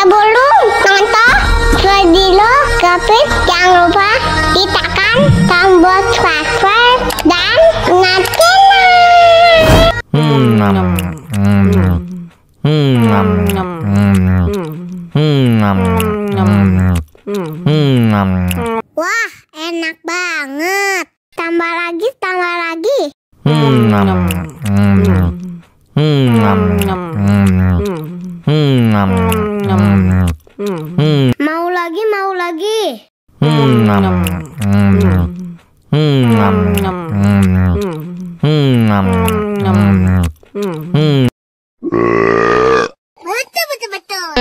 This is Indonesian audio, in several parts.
Sebelum nonton video Gapit, jangan lupa ditekan tombol subscribe dan nyalakan. Wah, enak banget. Tambah lagi, tambah lagi. Mau lagi, mau lagi. Betul, betul, betul.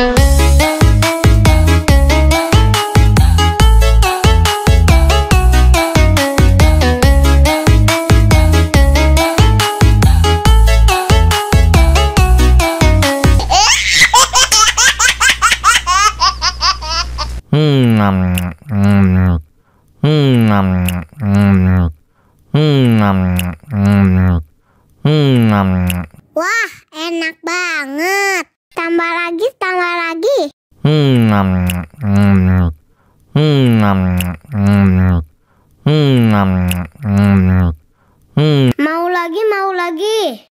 Wah, enak banget. Tambah lagi, tambah lagi. Mau lagi, mau lagi.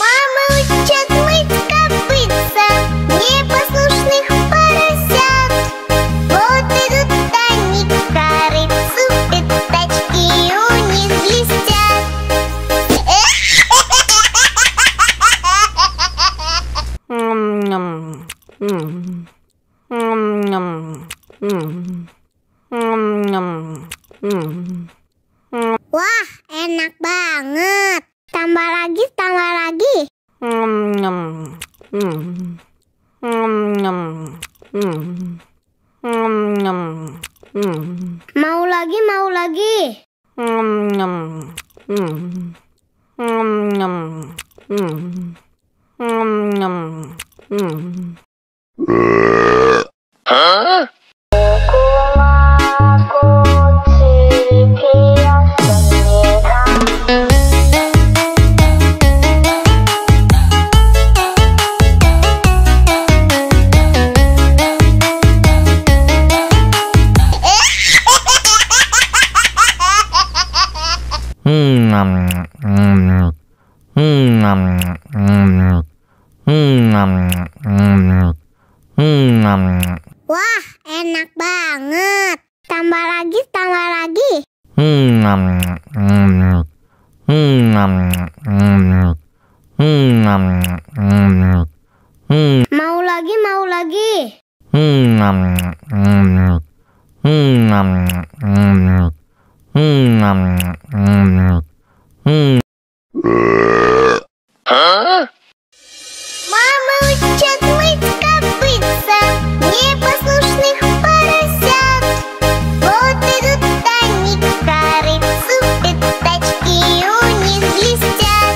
Мама учат мыть копытца непослушных поросят. Вот идут они к корыцу, пятачки у них блестят. Wah, enak banget. Tambah lagi, tambah lagi. Mau lagi, mau lagi. Wah, enak banget. Tambah lagi, tambah lagi. Mau lagi, mau lagi. Мама учат мыть копытца непослушных поросят. Вот идут они к корыцу, пятачки у них блестят.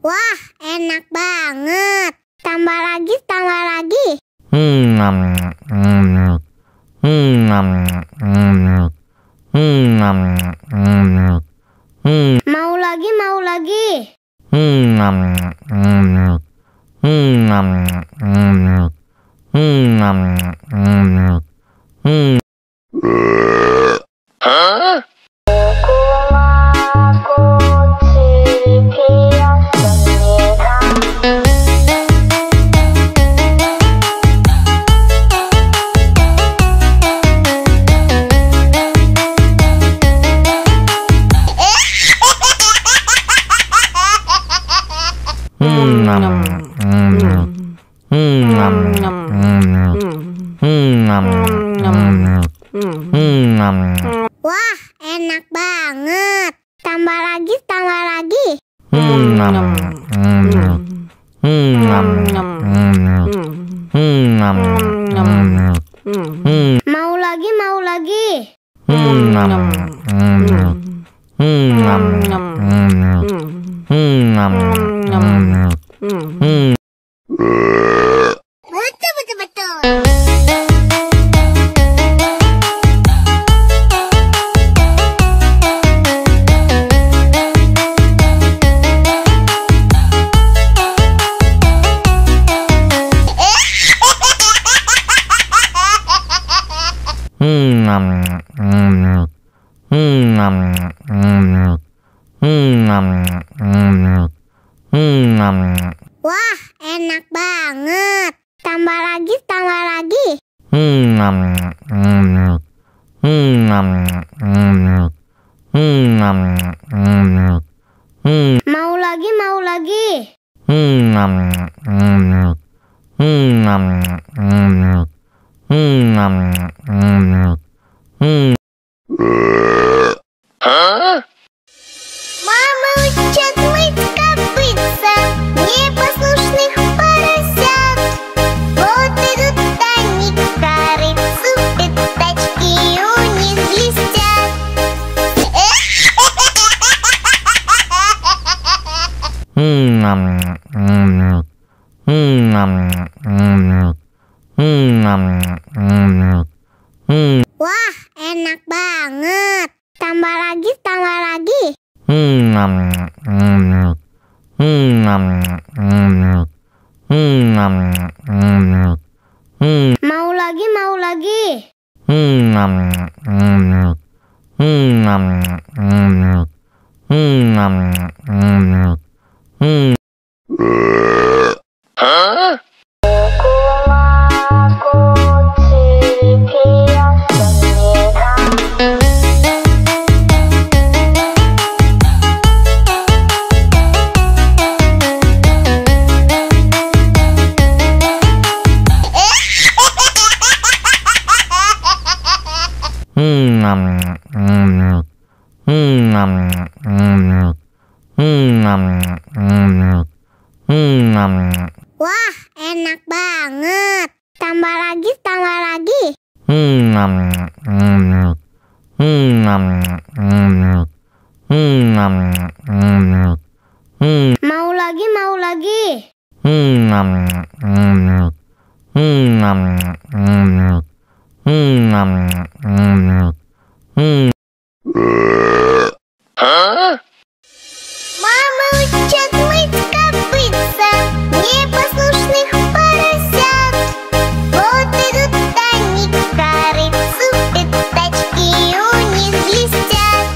Wah, enak banget. Tambah lagi, tambah lagi. Mau lagi, mau lagi. Wah, enak banget. Tambah lagi, tambah lagi. Mau lagi, mau lagi. Betul, betul, betul. Wah, enak banget. Tambah lagi, tambah lagi. Mau lagi, mau lagi. Мама учат мыть копытца непослушных поросят. Вот идут они к корыцу, пятачки у них блестят. Wah, enak banget. Tambah lagi, tambah lagi. Mau lagi, mau lagi. Wah, enak banget. Tambah lagi, tambah lagi. Mau lagi, mau lagi. Мама учат мыть копытца непослушных поросят. Вот идут они к корыцу, пятачки у них блестят.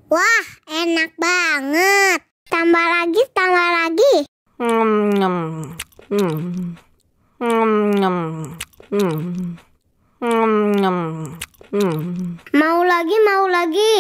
Wah, enak banget. Tambah lagi, tambah lagi. Mau lagi, mau lagi.